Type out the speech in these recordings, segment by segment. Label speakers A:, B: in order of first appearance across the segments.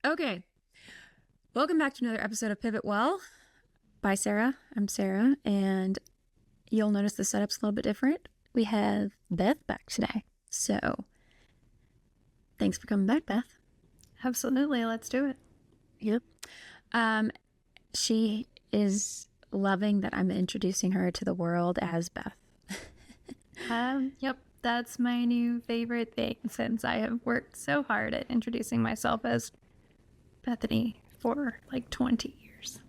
A: Okay, welcome back to another episode of Pivot Well by Sarah. I'm Sarah, and you'll notice the setup's a little bit different. We have Beth back today. So, thanks for coming back, Beth.
B: Absolutely. Let's do it.
A: Yep. She is loving that I'm introducing her to the world as Beth.
B: Yep. That's my new favorite thing since I have worked so hard at introducing myself as Bethany for like 20 years.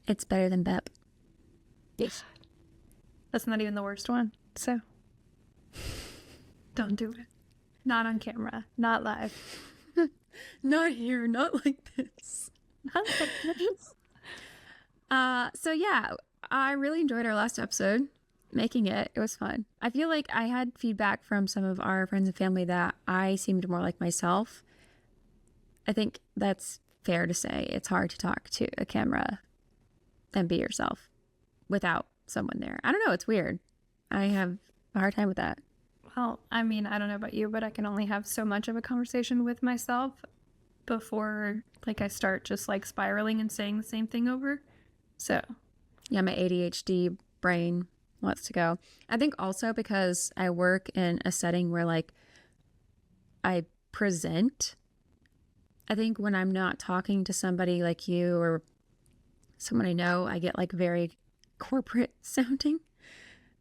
A: It's better than Bep.
B: Yes. That's not even the worst one. So don't do it. Not on camera. Not live.
A: Not here, not like this.
B: Not like this.
A: So yeah, I really enjoyed our last episode. Making it was fun. I feel like I had feedback from some of our friends and family that I seemed more like myself. I think that's fair to say. It's hard to talk to a camera and be yourself without someone there. I don't know, it's weird. I have a hard time with that.
B: Well, I mean, I don't know about you, but I can only have so much of a conversation with myself before like I start just like spiraling and saying the same thing over. So
A: yeah, my ADHD brain wants to go. I think also because I work in a setting where like I present. I think when I'm not talking to somebody like you or someone I know, I get like very corporate sounding.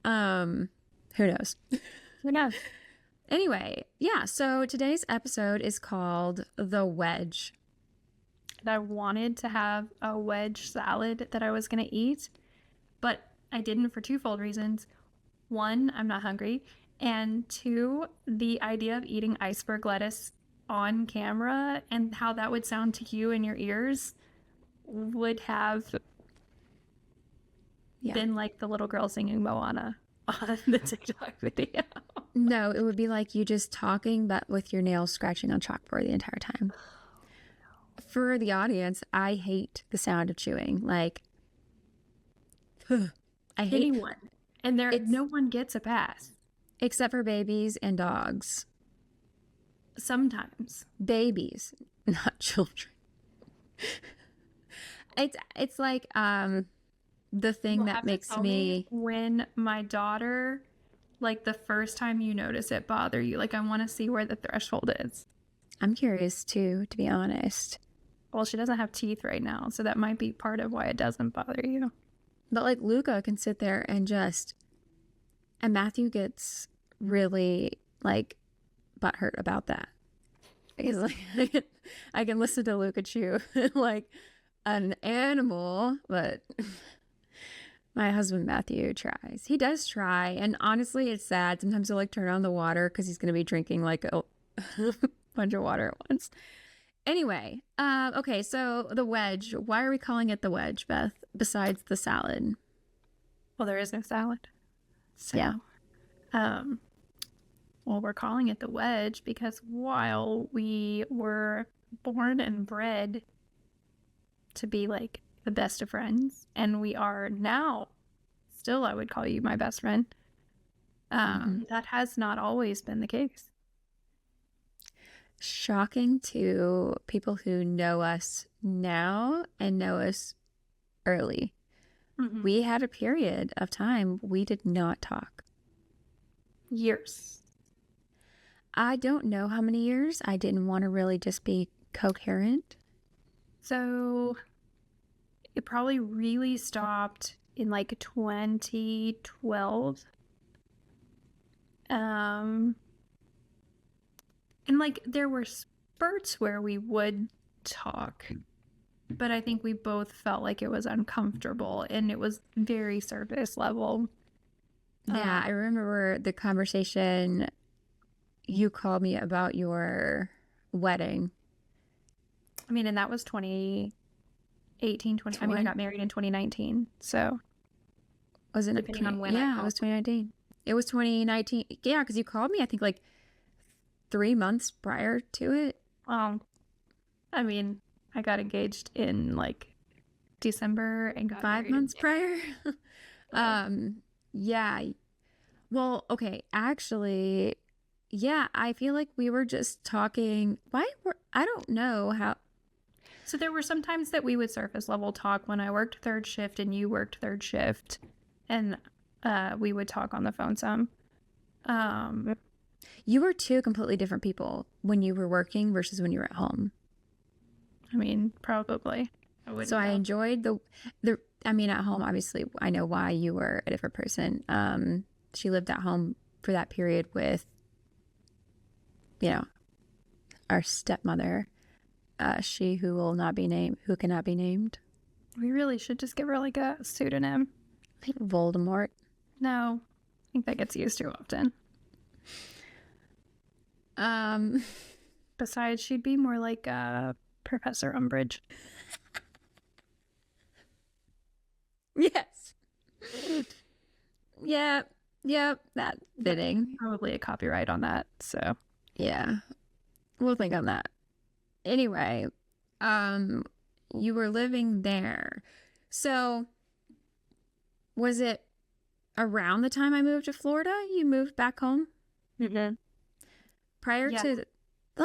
A: Who knows?
B: who knows?
A: Anyway, yeah, so today's episode is called The Wedge.
B: And I wanted to have a wedge salad that I was going to eat, but I didn't for twofold reasons. One, I'm not hungry. And two, the idea of eating iceberg lettuce on camera and how that would sound to you in your ears would have been like the little girl singing Moana on the TikTok video.
A: No, it would be like you just talking, but with your nails scratching on chalkboard the entire time. For the audience, I hate the sound of chewing. Like, I hate
B: anyone. And no one gets a pass.
A: Except for babies and dogs.
B: Sometimes.
A: Babies, not children. It's like the thing that makes me
B: when my daughter, like the first time you notice it bother you, like I want to see where the threshold is.
A: I'm curious too, to be honest.
B: Well, she doesn't have teeth right now, so that might be part of why it doesn't bother you.
A: But like Luca can sit there and Matthew gets really like butthurt about that. He's like, I can listen to Luca chew like an animal, but my husband Matthew tries. He does try, and honestly, it's sad. Sometimes he'll like turn on the water because he's going to be drinking like a bunch of water at once. Anyway, okay, so the wedge. Why are we calling it the wedge, Beth, besides the salad?
B: Well, there is no salad.
A: So, yeah.
B: Well, we're calling it the wedge because while we were born and bred to be like the best of friends, and we are now, still I would call you my best friend, that has not always been the case.
A: Shocking to people who know us now and know us early. Mm-hmm. We had a period of time we did not talk.
B: Years.
A: I don't know how many years. I didn't want to really just be coherent.
B: So it probably really stopped in like 2012. And like there were spurts where we would talk, but I think we both felt like it was uncomfortable and it was very surface level.
A: Yeah, I remember the conversation you called me about your wedding.
B: I mean, and that was 2018, I mean, I got married in 2019, so.
A: Was it
B: depending on when?
A: Yeah, it was 2019. It was 2019. Yeah, because you called me, I think, like 3 months prior to it.
B: I mean, I got engaged in like December and got
A: 5 months prior. Yeah. Well, okay. Actually, yeah, I feel like we were just talking. I don't know how.
B: So there were some times that we would surface level talk when I worked third shift and you worked third shift, and we would talk on the phone some.
A: You were two completely different people when you were working versus when you were at home.
B: I mean, probably.
A: I enjoyed I mean, at home, obviously, I know why you were a different person. She lived at home for that period with, you know, our stepmother, she who cannot be named.
B: We really should just give her like a pseudonym.
A: Like Voldemort.
B: No, I think that gets used too often. Besides, she'd be more like Professor Umbridge.
A: Yes. Yeah, that fitting.
B: Probably a copyright on that, so.
A: Yeah, we'll think on that. Anyway, you were living there. So, was it around the time I moved to Florida? You moved back home?
B: Mm-hmm.
A: Prior to...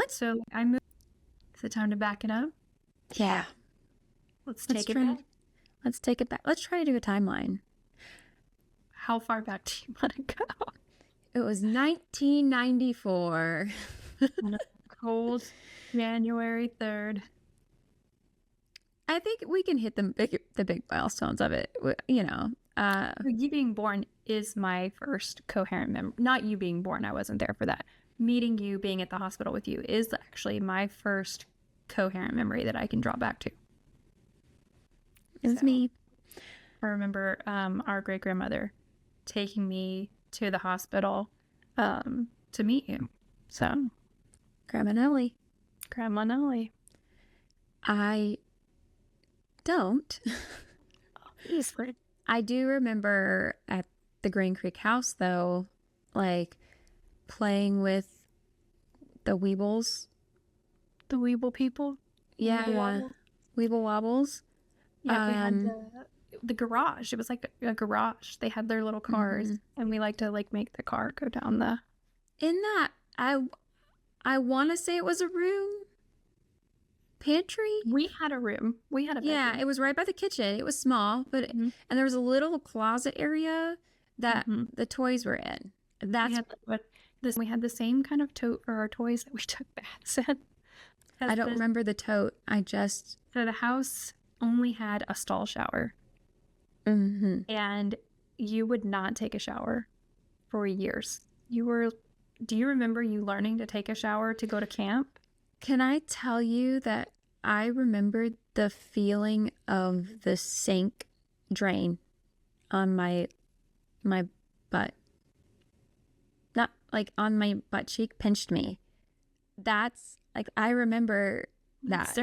B: So, I moved... Is it time to back it up?
A: Yeah.
B: Let's take it back.
A: Let's take it back. Let's try to do a timeline.
B: How far back do you want to go?
A: It was 1994.
B: On a cold January 3rd.
A: I think we can hit the big milestones of it. You know.
B: You being born is my first coherent memory. Not you being born. I wasn't there for that. Meeting you, being at the hospital with you is actually my first coherent memory that I can draw back to.
A: It's me.
B: I remember our great-grandmother taking me to the hospital to meet you. So,
A: Grandma Nellie.
B: Grandma Nellie.
A: I don't.
B: Obviously.
A: I do remember at the Green Creek house, though, like playing with the Weebles.
B: The Weeble people?
A: Yeah. Weeble Wobbles.
B: Yeah, we had the garage. It was like a garage. They had their little cars, and we like to like make the car go down the...
A: In that, I want to say it was a room. Pantry?
B: We had a room. We had a bedroom.
A: Yeah, it was right by the kitchen. It was small, but and there was a little closet area that the toys were in. That's
B: we had the same kind of tote for our toys that we took baths in.
A: I don't remember the tote.
B: So the house only had a stall shower. And you would not take a shower for years. Do you remember you learning to take a shower to go to camp?
A: Can I tell you that I remembered the feeling of the sink drain on my butt? Not like on my butt cheek, pinched me. That's like, I remember that.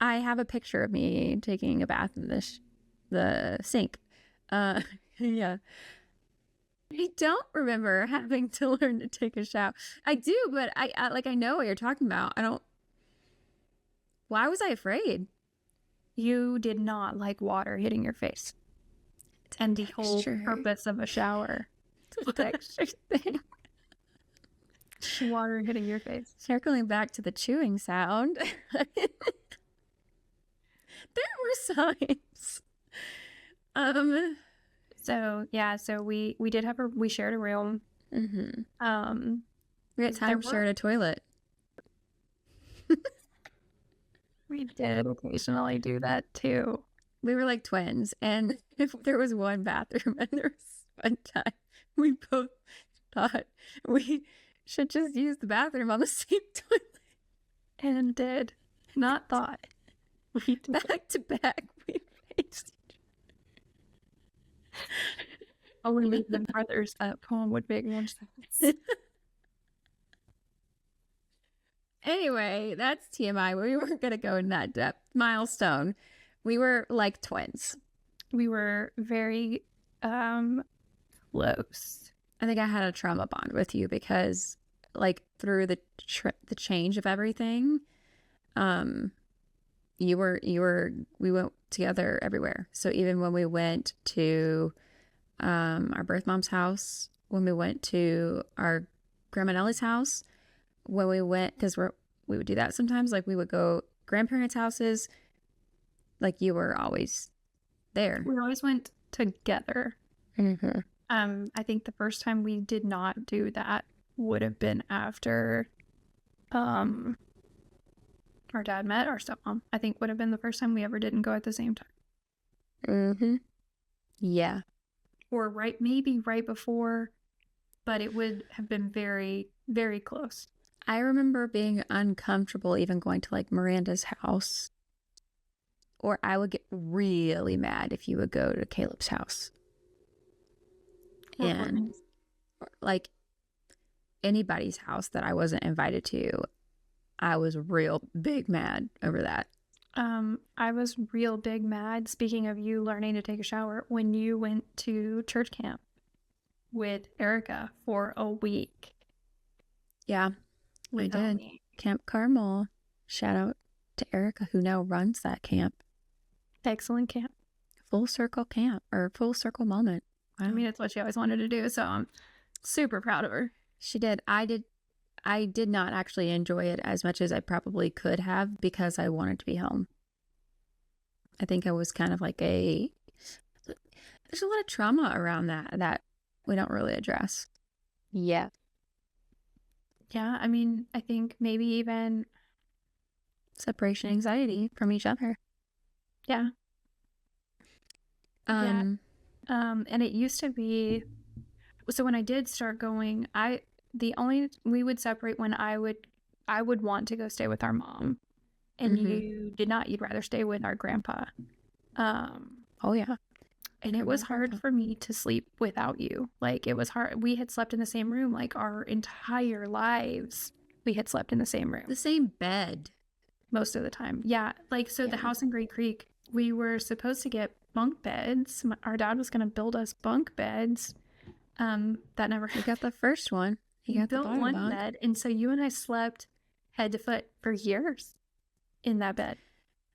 A: I have a picture of me taking a bath in the sink. Yeah. I don't remember having to learn to take a shower. I do, but I know what you're talking about. Why was I afraid?
B: You did not like water hitting your face. And the whole purpose of a shower.
A: The texture thing.
B: Water hitting your face.
A: Circling back to the chewing sound. There were signs.
B: So we did have we shared a room.
A: We had time shared a toilet.
B: We did occasionally do that too.
A: We were like twins, and if there was one bathroom and there was one time, we both thought we should just use the bathroom on the same toilet.
B: And did. Not thought. We did.
A: Back to back, we faced each other.
B: Only made them brothers. That poem would make more sense.
A: Anyway, that's TMI. We weren't going to go in that depth. Milestone. We were like twins.
B: We were very close.
A: I think I had a trauma bond with you because, like, through the change of everything, we went together everywhere. So even when we went to our birth mom's house, when we went to our Grandma Nellie's house, when we went, because we would do that sometimes. Like we would go grandparents' houses. Like you were always there.
B: We always went together.
A: Mm-hmm.
B: I think the first time we did not do that would have been after our dad met our stepmom. I think would have been the first time we ever didn't go at the same time.
A: Mm-hmm. Yeah.
B: Or maybe right before, but it would have been very, very close.
A: I remember being uncomfortable even going to like Miranda's house. Or I would get really mad if you would go to Caleb's house. And like anybody's house that I wasn't invited to, I was real big mad over that.
B: I was real big mad, speaking of you learning to take a shower, when you went to church camp with Erica for a week.
A: Yeah, I did. Camp Carmel. Shout out to Erica, who now runs that camp.
B: Excellent camp.
A: Full circle camp, or full circle moment.
B: Wow. I mean, it's what she always wanted to do, so I'm super proud of her.
A: She did. I did not actually enjoy it as much as I probably could have because I wanted to be home. I think I was kind of like there's a lot of trauma around that we don't really address. Yeah.
B: Yeah, I mean, I think maybe even
A: separation anxiety from each other.
B: Yeah. And it used to be, so when I did start going, we would separate when I would want to go stay with our mom, and you did not. You'd rather stay with our grandpa.
A: Oh yeah.
B: And it was hard for me to sleep without you. Like, it was hard. We had slept in the same room, like our entire lives. We had slept in the same room.
A: The same bed.
B: Most of the time. Yeah. Like, so the house in Great Creek, we were supposed to get bunk beds. Our dad was going to build us bunk beds. That never happened.
A: He got the first one.
B: He built one bed. And so you and I slept head to foot for years in that bed.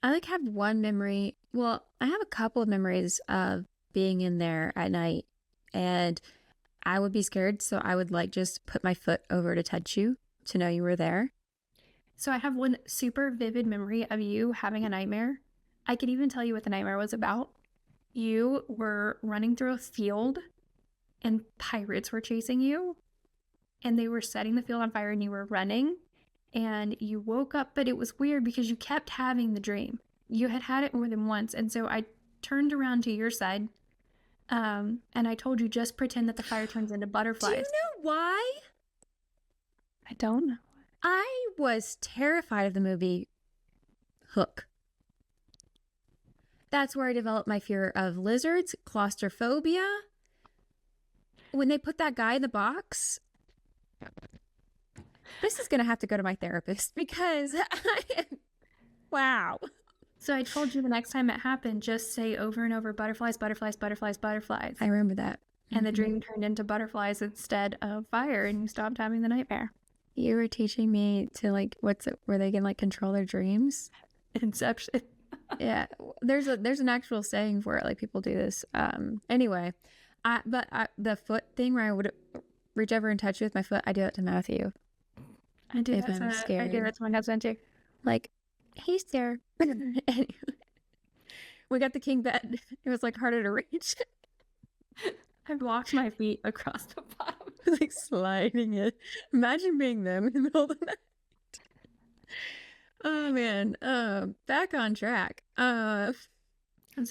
A: I like have one memory. Well, I have a couple of memories of being in there at night, and I would be scared. So I would like just put my foot over to touch you to know you were there.
B: So I have one super vivid memory of you having a nightmare. I could even tell you what the nightmare was about. You were running through a field and pirates were chasing you, and they were setting the field on fire, and you were running, and you woke up, but it was weird because you kept having the dream. You had it more than once. And so I turned around to your side, and I told you, just pretend that the fire turns into butterflies.
A: Do you know why?
B: I don't know.
A: I was terrified of the movie Hook. That's where I developed my fear of lizards, claustrophobia. When they put that guy in the box, this is going to have to go to my therapist because wow.
B: So I told you the next time it happened, just say over and over, butterflies, butterflies, butterflies, butterflies.
A: I remember that.
B: And the dream turned into butterflies instead of fire, and you stopped having the nightmare.
A: You were teaching me to like, where they can like control their dreams?
B: Inception.
A: Yeah. There's an actual saying for it. Like people do this. Anyway, the foot thing where I would reach over and touch you with my foot, I do that to Matthew.
B: I do that to my husband too.
A: Like, he's there. Anyway, we got the king bed. It was like harder to reach.
B: I walked my feet across the bottom.
A: Like sliding it. Imagine being them in the middle of the night. Oh man. Back on track. So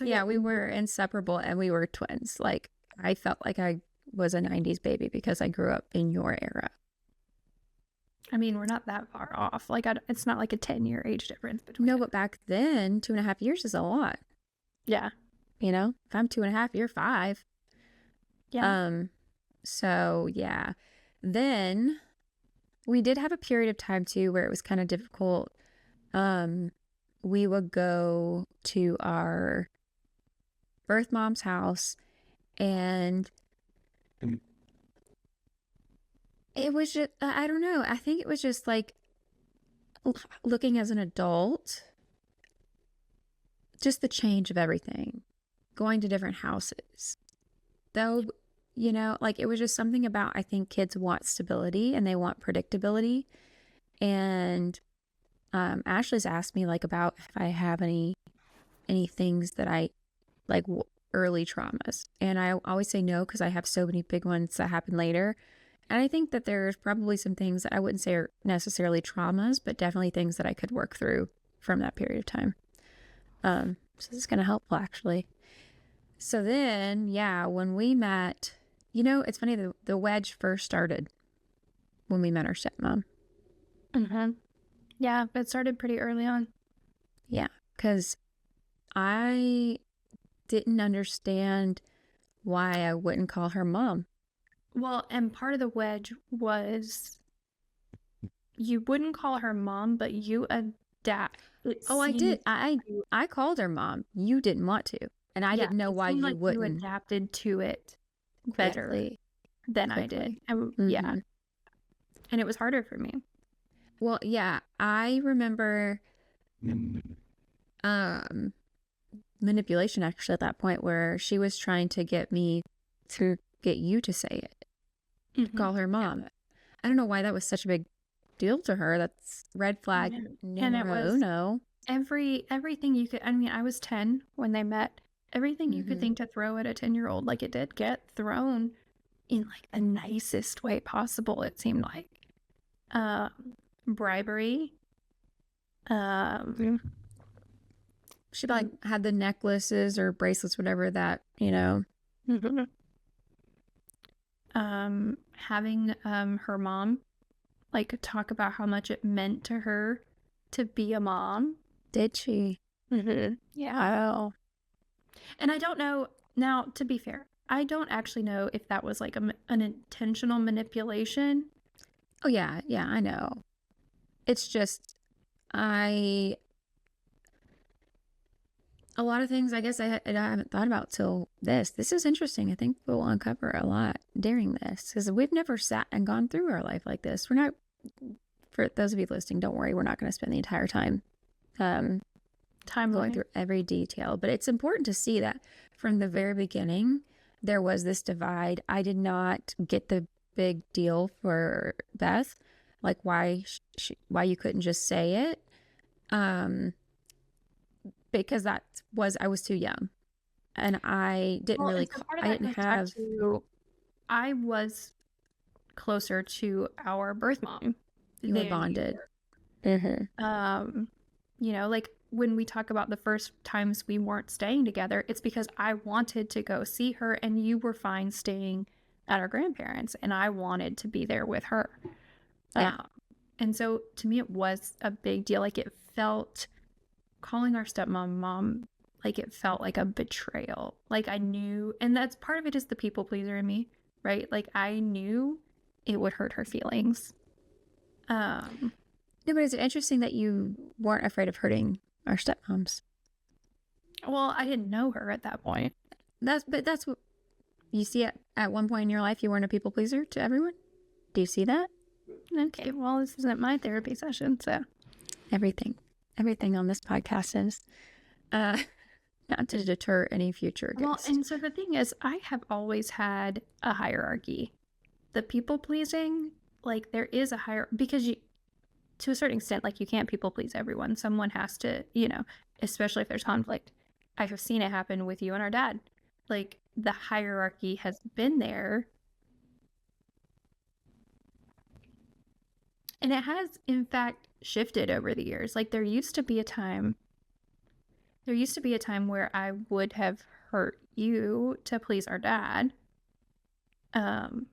A: yeah, we were inseparable and we were twins. Like, I felt like I was a 90s baby because I grew up in your era.
B: I mean, we're not that far off. Like, it's not like a 10-year age difference between us.
A: But back then, 2.5 years is a lot.
B: Yeah.
A: You know, if I'm 2.5, you're 5.
B: Yeah.
A: So yeah. Then we did have a period of time too where it was kind of difficult. We would go to our birth mom's house, and it was just, I don't know. I think it was just like looking as an adult, just the change of everything, going to different houses. Though, you know, like it was just something about, I think kids want stability and they want predictability. And Ashley's asked me like about if I have any things that I like early traumas, and I always say no because I have so many big ones that happen later. And I think that there's probably some things that I wouldn't say are necessarily traumas, but definitely things that I could work through from that period of time. So this is going to help actually. So then, yeah, when we met, it's funny, the wedge first started when we met our stepmom.
B: Mm-hmm. Yeah, it started pretty early on.
A: Yeah, because I didn't understand why I wouldn't call her mom.
B: Well, and part of the wedge was you wouldn't call her mom, but you adapt.
A: Oh, I did. I called her mom. You didn't want to, and I didn't know why
B: seemed
A: you
B: like
A: wouldn't.
B: You adapted to it better than I did. Yeah, and it was harder for me.
A: Well, yeah, I remember manipulation actually at that point where she was trying to get me to get you to say it, call her mom. Yeah. I don't know why that was such a big deal to her. That's red flag numero uno.
B: Everything you could. I mean, I was 10 when they met. Everything you could think to throw at a 10-year-old, like it did get thrown in like the nicest way possible. It seemed like bribery.
A: She like had the necklaces or bracelets, whatever that,
B: having her mom like talk about how much it meant to her to be a mom.
A: Did she?
B: Yeah. And I don't know, now to be fair, I don't actually know if that was like an intentional manipulation.
A: Oh yeah, I know. It's just a lot of things I guess I haven't thought about till this. This is interesting. I think we'll uncover a lot during this because we've never sat and gone through our life like this. We're not, for those of you listening, don't worry, we're not going to spend the entire time going through every detail. But it's important to see that from the very beginning, there was this divide. I did not get the big deal for Beth, like why you couldn't just say it. Because I was too young, and I didn't really. I didn't have.
B: I was closer to our birth mom.
A: You were bonded.
B: Like when we talk about the first times we weren't staying together, it's because I wanted to go see her, and you were fine staying at our grandparents, and I wanted to be there with her.
A: Yeah.
B: And so to me, it was a big deal. Like it felt. Calling our stepmom mom, like it felt like a betrayal. Like I knew, and that's part of it is the people pleaser in me, right? Like I knew it would hurt her feelings.
A: No, but it's interesting that you weren't afraid of hurting our stepmoms.
B: Well, I didn't know her at that point.
A: That's what you see at one point in your life. You weren't a people pleaser to everyone. Do you see that?
B: Okay, well, this isn't my therapy session, so
A: everything on this podcast is not to deter any future guests.
B: Well, and so the thing is, I have always had a hierarchy. The people pleasing, like there is a hierarchy because to a certain extent, like you can't people please everyone. Someone has to, especially if there's conflict. I have seen it happen with you and our dad. Like the hierarchy has been there. And it has, in fact, shifted over the years. Like there used to be a time where I would have hurt you to please our dad. And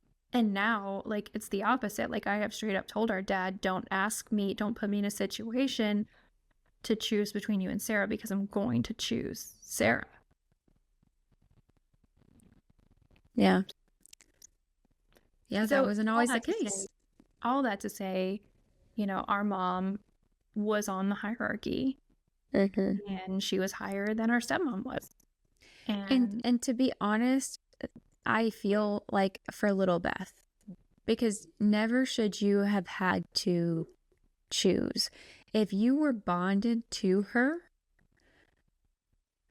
B: now, like, it's the opposite. Like, I have straight up told our dad, don't put me in a situation to choose between you and Sarah because I'm going to choose Sarah.
A: Yeah. Yeah, so that wasn't always the case.
B: All that to say, our mom was on the hierarchy. And she was higher than our stepmom was.
A: And to be honest, I feel like for little Beth, because never should you have had to choose. If you were bonded to her,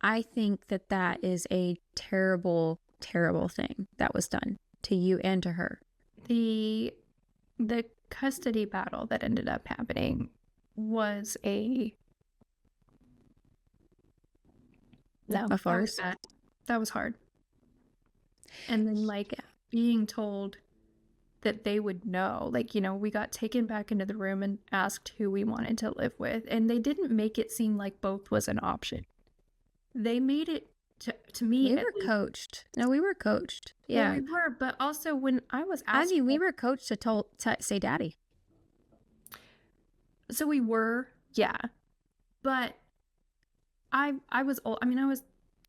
A: I think that is a terrible, terrible thing that was done to you and to her.
B: The custody battle that ended up happening was a no,
A: A
B: that was
A: farce.
B: bad. That was hard. And then like being told that they would know, like, you know, we got taken back into the room and asked who we wanted to live with, and they didn't make it seem like both was an option. They made it to me
A: We
B: at
A: were
B: least.
A: coached. No, we were coached.
B: Well,
A: Yeah.
B: we were, but also when I was
A: I
B: asked,
A: mean, we were coached to say daddy.
B: so we were, yeah, but I was old. I mean, I was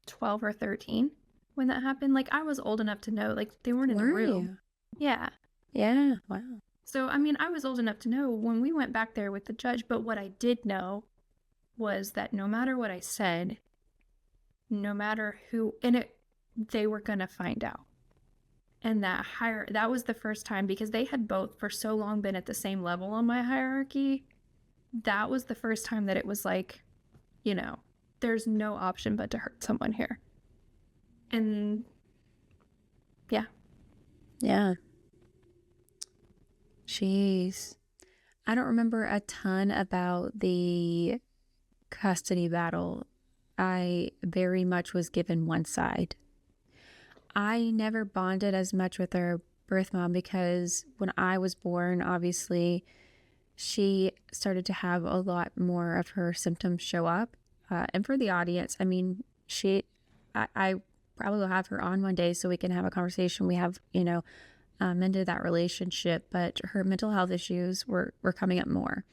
B: 12 or 13 when that happened. Like I was old enough to know, like they weren't in the
A: Were
B: room.
A: you?
B: Yeah.
A: Yeah. Wow.
B: So I mean, I was old enough to know when we went back there with the judge, but what I did know was that no matter what I said, no matter who in it, they were going to find out. And that was the first time, because they had both for so long been at the same level on my hierarchy. That was the first time that it was like, you know, there's no option but to hurt someone here. And yeah.
A: Yeah. Jeez. I don't remember a ton about the custody battle. I very much was given one side. I never bonded as much with her birth mom because when I was born, obviously, she started to have a lot more of her symptoms show up. And for the audience, I mean, I probably will have her on one day so we can have a conversation. We have, mended that relationship, but her mental health issues were coming up more.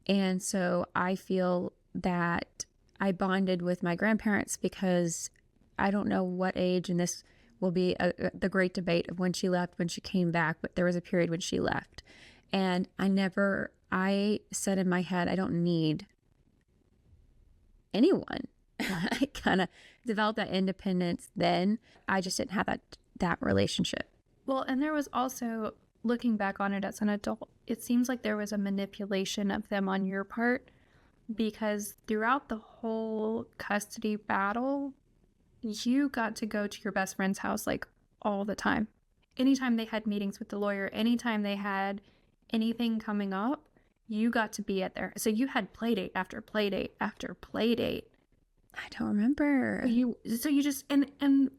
A: And so I feel that I bonded with my grandparents because I don't know what age, and this will be the great debate of when she left, when she came back, but there was a period when she left. And I said in my head, I don't need anyone. I kind of developed that independence then. I just didn't have that relationship.
B: Well, and there was also, looking back on it as an adult, it seems like there was a manipulation of them on your part, because throughout the whole custody battle, you got to go to your best friend's house like all the time. Anytime they had meetings with the lawyer, anytime they had anything coming up, you got to be at there. So you had play date after play date after play date.
A: I don't remember.
B: So you just, and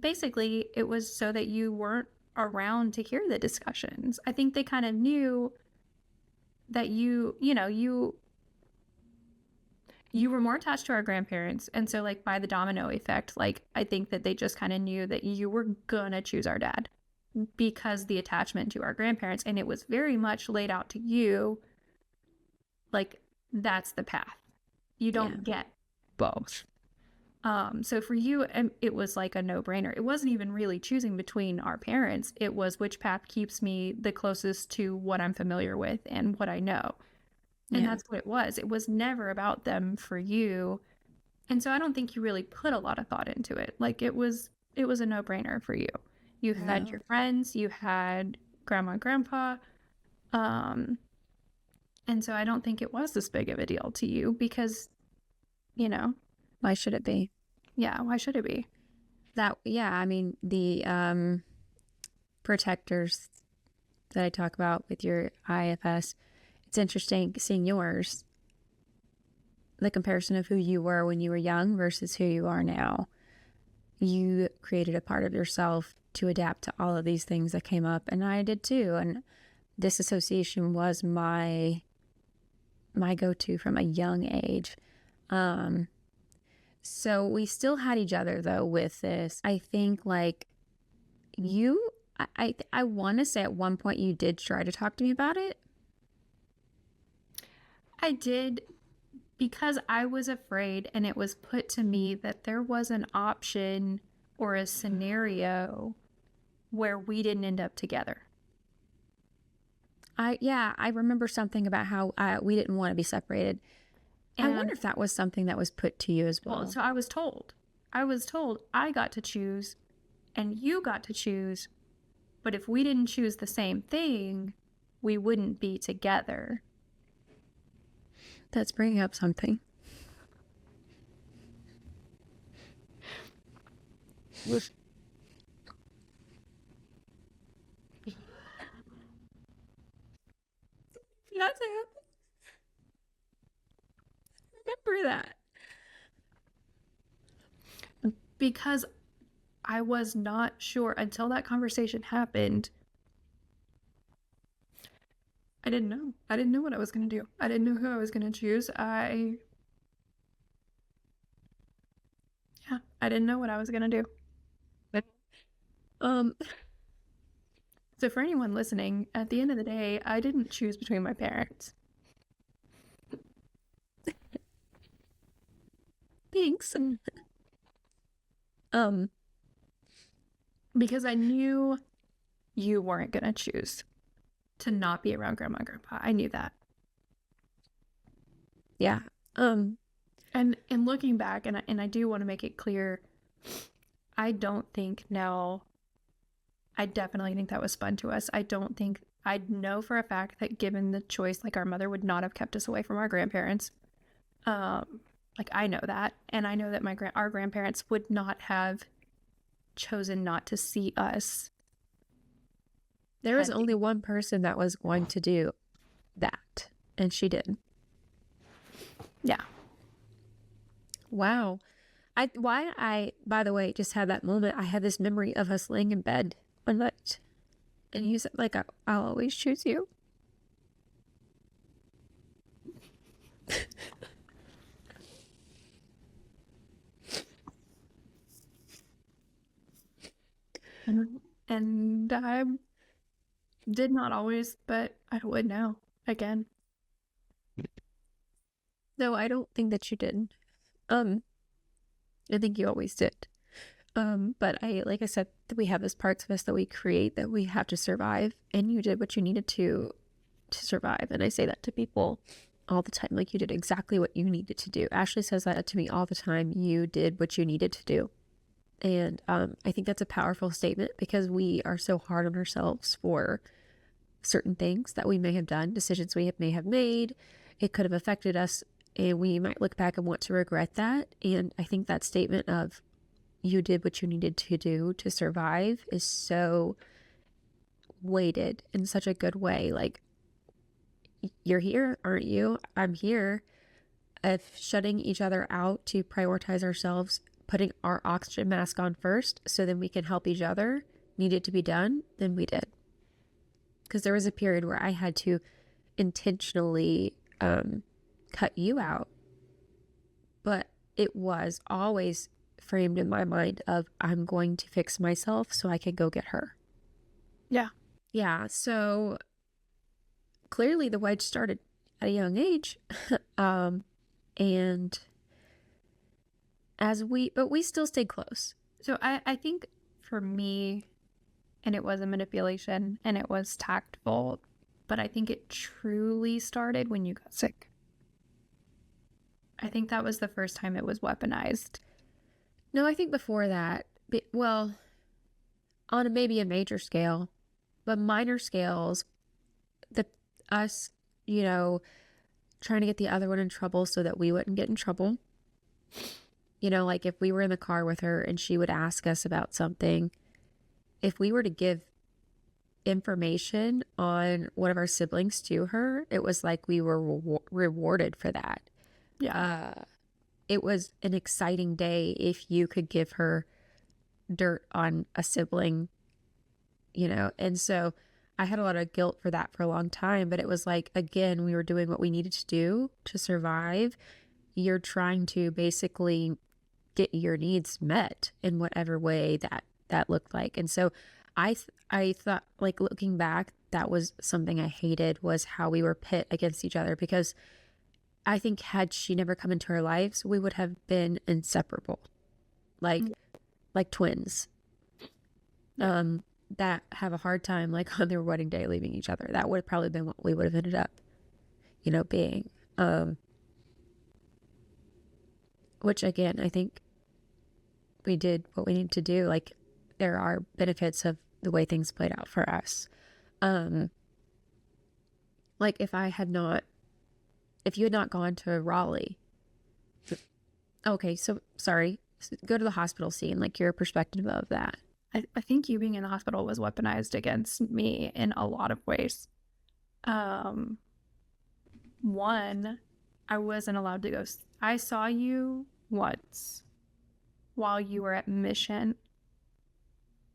B: basically it was so that you weren't around to hear the discussions. I think they kind of knew that you were more attached to our grandparents, and so like by the domino effect, like I think that they just kind of knew that you were gonna choose our dad because the attachment to our grandparents, and it was very much laid out to you like that's the path. You don't get both. So for you, it was like a no-brainer. It wasn't even really choosing between our parents. It was which path keeps me the closest to what I'm familiar with and what I know. And that's what it was. It was never about them for you. And so I don't think you really put a lot of thought into it. Like it was a no-brainer for you. You had your friends, you had grandma and grandpa. And so I don't think it was this big of a deal to you because,
A: why should it be?
B: Yeah, why should it be?
A: I mean, the protectors that I talk about with your IFS, it's interesting seeing yours, the comparison of who you were when you were young versus who you are now. You created a part of yourself to adapt to all of these things that came up, and I did too. And disassociation was my go-to from a young age. So we still had each other though with this. I think like I want to say at one point you did try to talk to me about it.
B: I did, because I was afraid, and it was put to me that there was an option or a scenario where we didn't end up together.
A: I remember something about how we didn't want to be separated. And I wonder if that was something that was put to you as well.
B: Well, so I was told I got to choose and you got to choose, but if we didn't choose the same thing, we wouldn't be together.
A: That's bringing up something. remember that.
B: Because I was not sure until that conversation happened. I didn't know. I didn't know what I was going to do. I didn't know who I was going to choose. I didn't know what I was going to do. So for anyone listening, at the end of the day, I didn't choose between my parents.
A: Thanks.
B: Because I knew you weren't going to choose to not be around grandma and grandpa. I knew that.
A: Yeah.
B: And looking back, and I do want to make it clear, I don't think now, I definitely think that was spun to us. I know for a fact that given the choice, like our mother would not have kept us away from our grandparents. Like I know that, and I know that our grandparents would not have chosen not to see us.
A: There was only one person that was going to do that, and she did.
B: Yeah.
A: Wow. By the way, just had that moment. I had this memory of us laying in bed one night, and you said, like, I'll always choose you.
B: And I did not always, but I would now again.
A: No, I don't think that you did. I think you always did. But like I said, we have these parts of us that we create that we have to survive, and you did what you needed to survive. And I say that to people all the time, like you did exactly what you needed to do. Ashley says that to me all the time. You did what you needed to do. And I think that's a powerful statement because we are so hard on ourselves for certain things that we may have done, decisions we may have made. It could have affected us, and we might look back and want to regret that. And I think that statement of you did what you needed to do to survive is so weighted in such a good way. Like, you're here, aren't you? I'm here. If shutting each other out to prioritize ourselves, putting our oxygen mask on first so then we can help each other needed to be done, then we did. Because there was a period where I had to intentionally cut you out. But it was always framed in my mind of I'm going to fix myself so I can go get her.
B: Yeah.
A: Yeah. So clearly the wedge started at a young age. And but we still stayed close.
B: So I think for me, and it was a manipulation and it was tactful, but I think it truly started when you got sick. I think that was the first time it was weaponized.
A: No, I think before that, well, on maybe a major scale, but minor scales, us, trying to get the other one in trouble so that we wouldn't get in trouble. Like if we were in the car with her and she would ask us about something, if we were to give information on one of our siblings to her, it was like we were rewarded for that.
B: Yeah.
A: It was an exciting day if you could give her dirt on a sibling, and so I had a lot of guilt for that for a long time, but it was like, again, we were doing what we needed to do to survive. You're trying to basically get your needs met in whatever way that looked like. And so I thought, like, looking back, that was something I hated, was how we were pit against each other, because I think had she never come into our lives, we would have been inseparable, like twins. That have a hard time, like on their wedding day, leaving each other. That would have probably been what we would have ended up, being. Which again, I think we did what we needed to do. Like, there are benefits of the way things played out for us. Like if you had not gone to Raleigh. Okay, so sorry. Go to the hospital scene, like your perspective of that.
B: I think you being in the hospital was weaponized against me in a lot of ways. One, I wasn't allowed to go. I saw you once while you were at Mission,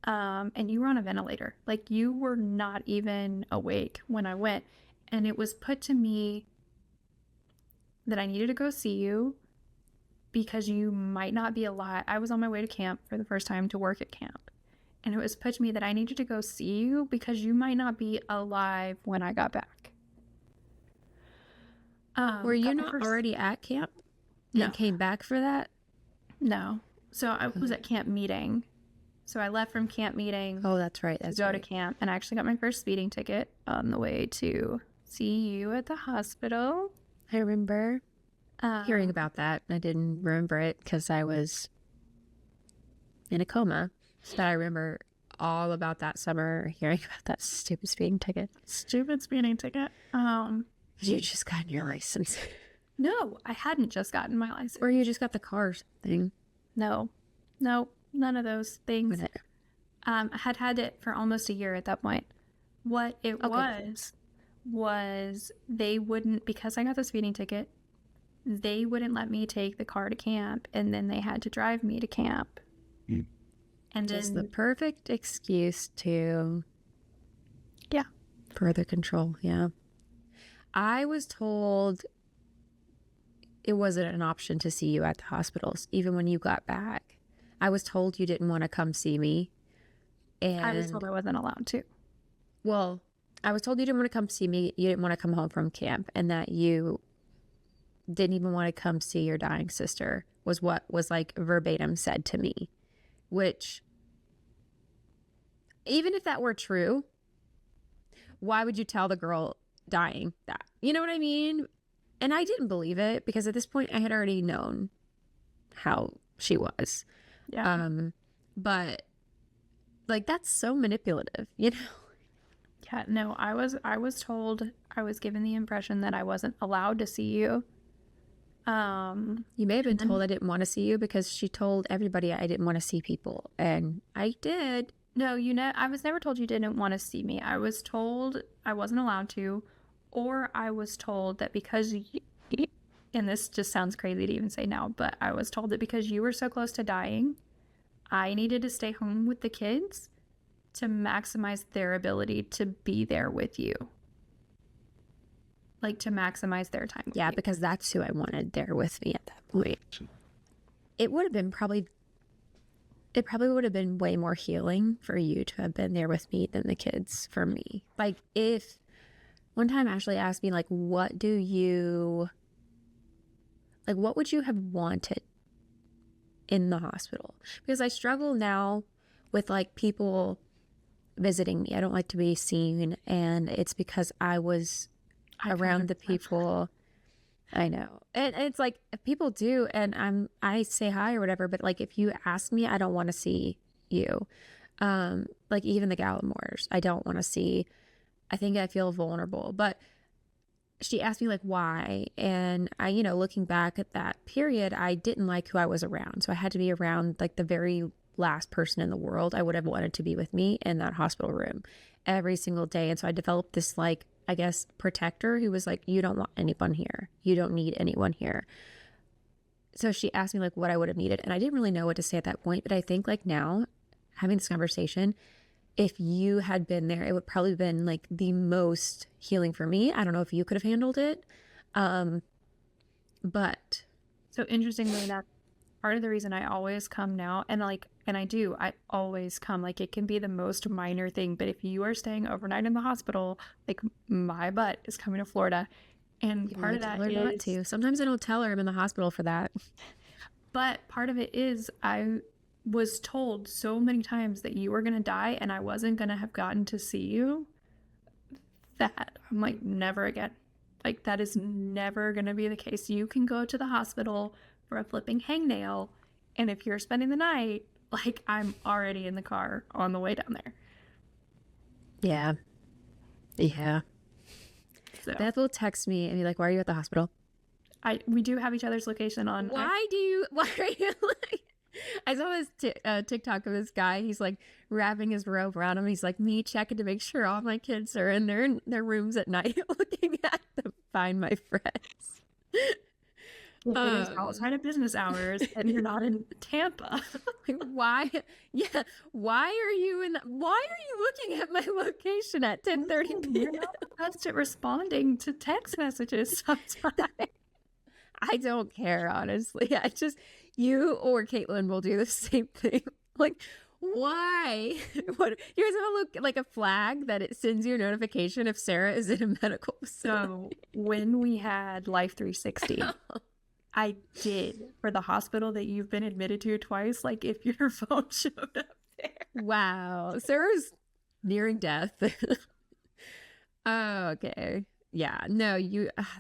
B: and you were on a ventilator. Like, you were not even awake when I went. And it was put to me that I needed to go see you because you might not be alive. I was on my way to camp for the first time to work at camp. And it was put to me that I needed to go see you because you might not be alive when I got back.
A: Were you not already at camp and came back for that?
B: No. So I was at camp meeting. So I left from camp meeting.
A: Oh, that's right.
B: To go to camp. And I actually got my first speeding ticket on the way to see you at the hospital.
A: I remember hearing about that. I didn't remember it because I was in a coma. But I remember all about that summer, hearing about that stupid speeding ticket.
B: Stupid speeding ticket.
A: You just got your license.
B: No, I hadn't just gotten my license.
A: Or you just got the car thing.
B: No, none of those things. I had it for almost a year at that point. What it was they wouldn't, because I got the speeding ticket, they wouldn't let me take the car to camp, and then they had to drive me to camp. And
A: just the perfect excuse to further control. I was told it wasn't an option to see you at the hospitals even when you got back. I was told you didn't want to come see me, and
B: I was told I wasn't allowed to.
A: Well, I was told you didn't want to come see me, you didn't want to come home from camp, and that you didn't even want to come see your dying sister, was what was like verbatim said to me. Which, even if that were true, why would you tell the girl dying that? You know what I mean? And I didn't believe it because at this point I had already known how she was.
B: Yeah.
A: But like, that's so manipulative, you know?
B: Yeah, no, I was told, I was given the impression that I wasn't allowed to see you.
A: You may have been told I didn't want to see you because she told everybody I didn't want to see people, and I did.
B: No, I was never told you didn't want to see me. I was told I wasn't allowed to, or I was told that because and this just sounds crazy to even say now, but I was told that because you were so close to dying, I needed to stay home with the kids to maximize their ability to be there with you. Like, to maximize their time with you.
A: Because that's who I wanted there with me at that point. It probably would have been way more healing for you to have been there with me than the kids for me. Like, if one time Ashley asked me, like, what would you have wanted in the hospital? Because I struggle now with like people visiting me. I don't like to be seen, and it's because I was around the people. I know, and it's like people do, and I say hi or whatever, but like if you ask me, I don't want to see you. Like even the Gallimores, I don't want to see. I think I feel vulnerable. But she asked me like why, and I, looking back at that period, I didn't like who I was around, so I had to be around like the very last person in the world I would have wanted to be with me in that hospital room every single day. And so I developed this, like, I guess, protector who was like, you don't want anyone here. You don't need anyone here. So she asked me like what I would have needed. And I didn't really know what to say at that point. But I think like now, having this conversation, if you had been there, it would probably have been like the most healing for me. I don't know if you could have handled it. But
B: so interestingly enough, part of the reason I always come now, and I always come, like it can be the most minor thing, but if you are staying overnight in the hospital, like my butt is coming to Florida. And part of that is
A: not to. Sometimes I don't tell her I'm in the hospital for that.
B: But part of it is I was told so many times that you were going to die and I wasn't going to have gotten to see you, that I'm like, never again. Like, that is never going to be the case. You can go to the hospital for a flipping hangnail, and if you're spending the night, like, I'm already in the car on the way down there.
A: Yeah. So Beth will text me and be like, why are you at the hospital?
B: We do have each other's location on.
A: Why are you like, I saw this TikTok of this guy. He's like wrapping his robe around him. He's like, me checking to make sure all my kids are in their rooms at night, looking at them, find my friends.
B: if it is outside of business hours and you're not in Tampa.
A: Why? Yeah. Why are you looking at my location at 10:30
B: You're
A: p.m.?
B: not the best at responding to text messages sometimes.
A: I don't care, honestly. You or Caitlin will do the same thing. Like, why? What? You guys have a look like a flag that it sends you a notification if Sarah is in a medical facility.
B: So when we had Life 360, I did for the hospital that you've been admitted to twice. Like if your phone showed up there.
A: Wow, Sarah's nearing death. Oh, okay. Yeah, no,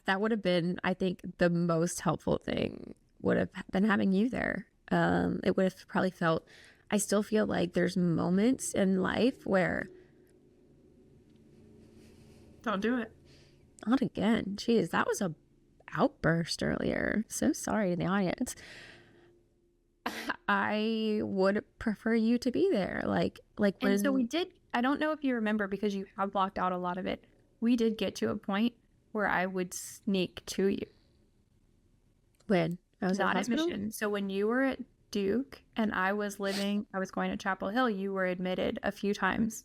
A: that would have been, I think, the most helpful thing would have been having you there. It would have probably I still feel like there's moments in life where.
B: Don't do it.
A: Not again. Jeez, that was a outburst earlier. So sorry to the audience. I would prefer you to be there. Like when.
B: And so we did, I don't know if you remember because you have blocked out a lot of it. We did get to a point where I would sneak to you.
A: When? I was
B: not
A: at
B: admission. So when you were at Duke and I was going to Chapel Hill, you were admitted a few times.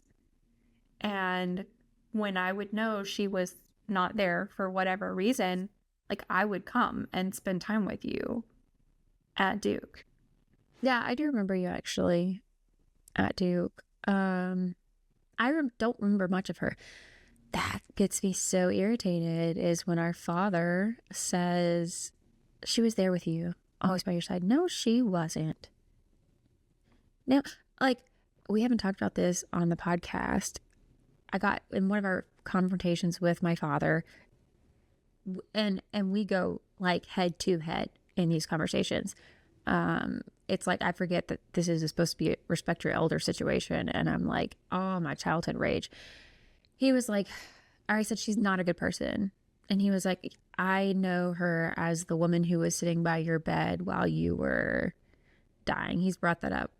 B: And when I would know she was not there for whatever reason, like I would come and spend time with you at Duke.
A: Yeah, I do remember you actually at Duke. I don't remember much of her. That gets me so irritated is when our father says she was there with you, always by your side. No, she wasn't. Now, like, we haven't talked about this on the podcast. I got in one of our confrontations with my father, and we go like head to head in these conversations. It's like I forget that this is supposed to be a respect your elder situation, and I'm like, oh, my childhood rage. He was like, I said she's not a good person, and he was like, I know her as the woman who was sitting by your bed while you were dying. He's brought that up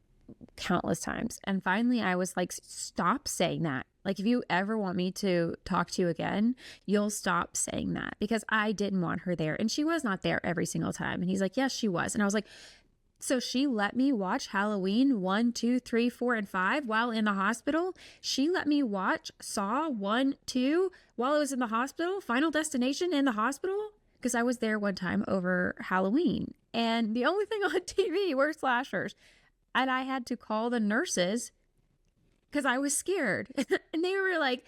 A: countless times, and finally I was like, stop saying that. Like, if you ever want me to talk to you again, you'll stop saying that, because I didn't want her there, and she was not there every single time. And he's like, yes, she was. And I was like, so she let me watch Halloween 1, 2, 3, 4, and 5 while in the hospital. She let me watch Saw 1, 2 while I was in the hospital. Final Destination in the hospital, because I was there one time over Halloween, and the only thing on TV were slashers, and I had to call the nurses because I was scared. And they were like,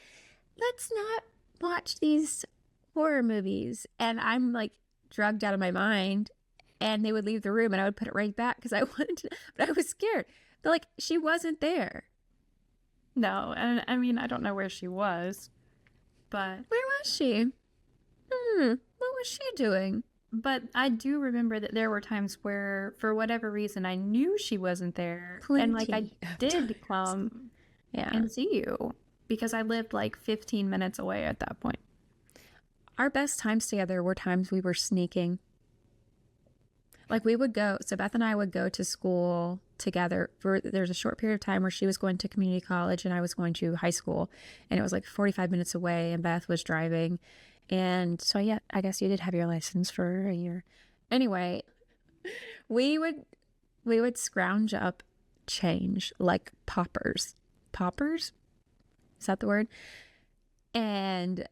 A: let's not watch these horror movies. And I'm like drugged out of my mind. And they would leave the room and I would put it right back because I wanted to, but I was scared. But like, she wasn't there.
B: No, and I mean, I don't know where she was, but.
A: Where was she? What was she doing?
B: But I do remember that there were times where, for whatever reason, I knew she wasn't there.
A: Plenty
B: and like I did come and see you because I lived like 15 minutes away at that point.
A: Our best times together were times we were sneaking. Like we would go, so Beth and I would go to school together. There's a short period of time where she was going to community college and I was going to high school, and it was like 45 minutes away and Beth was driving. And so, yeah, I guess you did have your license for a year. Anyway, we would scrounge up change like poppers. Poppers? Is that the word? And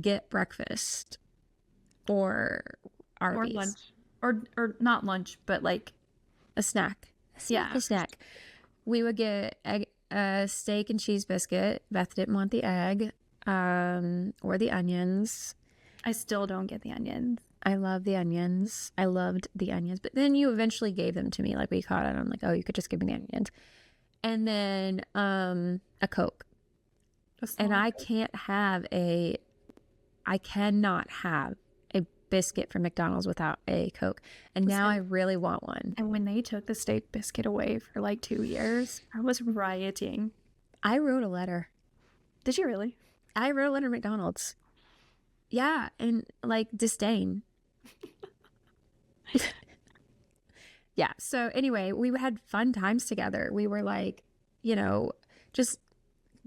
A: get breakfast or Arby's.
B: Or lunch. Or not lunch, but like
A: a snack. A snack. We would get a steak and cheese biscuit. Beth didn't want the egg or the onions.
B: I still don't get the onions.
A: I love the onions. I loved the onions. But then you eventually gave them to me. Like we caught it. I'm like, oh, you could just give me the onions. And then a Coke. And I cannot have a biscuit from McDonald's without a Coke. And now I really want one.
B: And when they took the steak biscuit away for like 2 years, I was rioting.
A: I wrote a letter.
B: Did you really?
A: I wrote a letter to McDonald's. Yeah, and like disdain. Yeah, so anyway, we had fun times together. We were like, just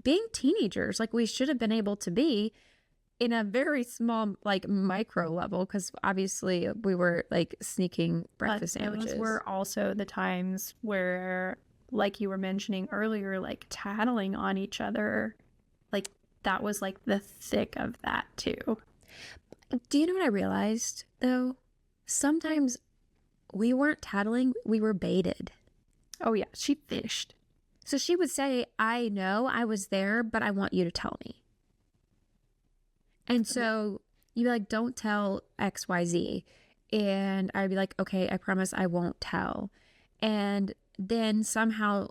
A: being teenagers like we should have been able to be. in a very small, like micro level, because obviously we were like sneaking breakfast
B: But
A: sandwiches.
B: those were also the times where, like you were mentioning earlier, like tattling on each other, like that was like the thick of that too.
A: Do you know what I realized though? Sometimes we weren't tattling, we were baited.
B: Oh yeah, she fished.
A: So she would say, I know I was there, but I want you to tell me. And so you'd be like, don't tell XYZ. And I'd be like, okay, I promise I won't tell. And then somehow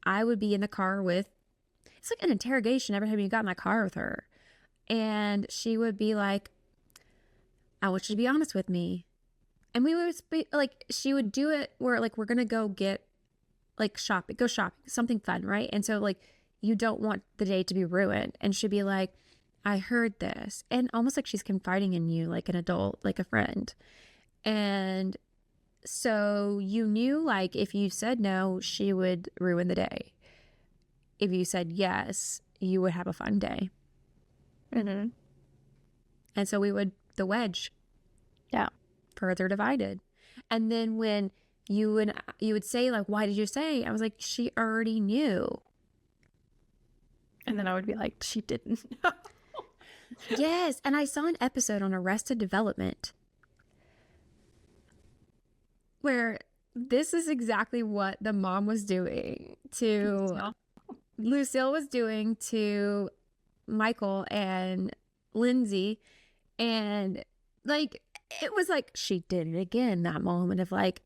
A: I would be in the car with, it's like an interrogation every time you got in that car with her. And she would be like, I want you to be honest with me. And we would be like, she would do it where like, we're going to go get like go shopping, something fun, right? And so like, you don't want the day to be ruined. And she'd be like, I heard this. And almost like she's confiding in you, like an adult, like a friend. And so you knew like if you said no, she would ruin the day. If you said yes, you would have a fun day.
B: Mm-hmm.
A: And so we would, the wedge.
B: Yeah.
A: Further divided. And then when you would say like, why did you say? I was like, she already knew.
B: And then I would be like, she didn't know.
A: Yes. And I saw an episode on Arrested Development where this is exactly what the mom was doing to Lucille was doing to Michael and Lindsay. And like, it was like, she did it again, that moment of like,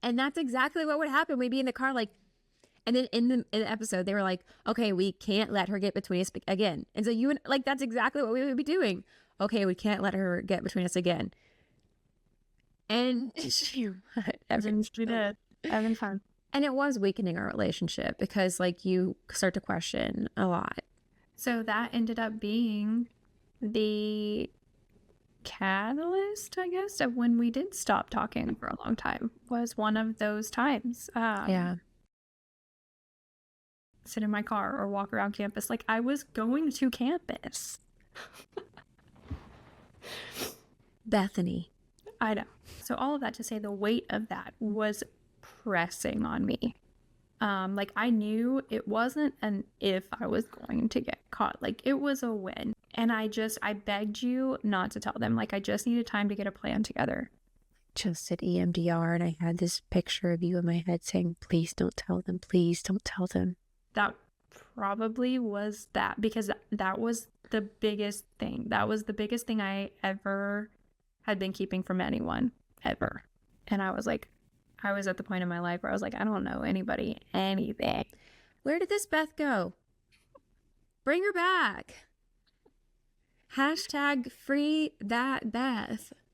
A: and that's exactly what would happen. We'd be in the car, like, and then in the episode, they were like, okay, we can't let her get between us again. And so you would, like, that's exactly what we would be doing. Okay, we can't let her get between us again. And she
B: did. Having fun.
A: And it was weakening our relationship because, like, you start to question a lot.
B: So that ended up being the catalyst, I guess, of when we did stop talking for a long time. Was one of those times.
A: Yeah.
B: Sit in my car or walk around campus. Like, I was going to campus.
A: Bethany.
B: I know. So all of that to say, the weight of that was pressing on me. Like, I knew it wasn't an if I was going to get caught. Like, it was a when. And I begged you not to tell them. Like, I just needed time to get a plan together.
A: Just at EMDR, and I had this picture of you in my head saying, please don't tell them. Please don't tell them.
B: That probably was that, because that was the biggest thing. That was the biggest thing I ever had been keeping from anyone, ever. And I was like, I was at the point in my life where I was like, I don't know anybody, anything.
A: Where did this Beth go? Bring her back. Hashtag free that Beth.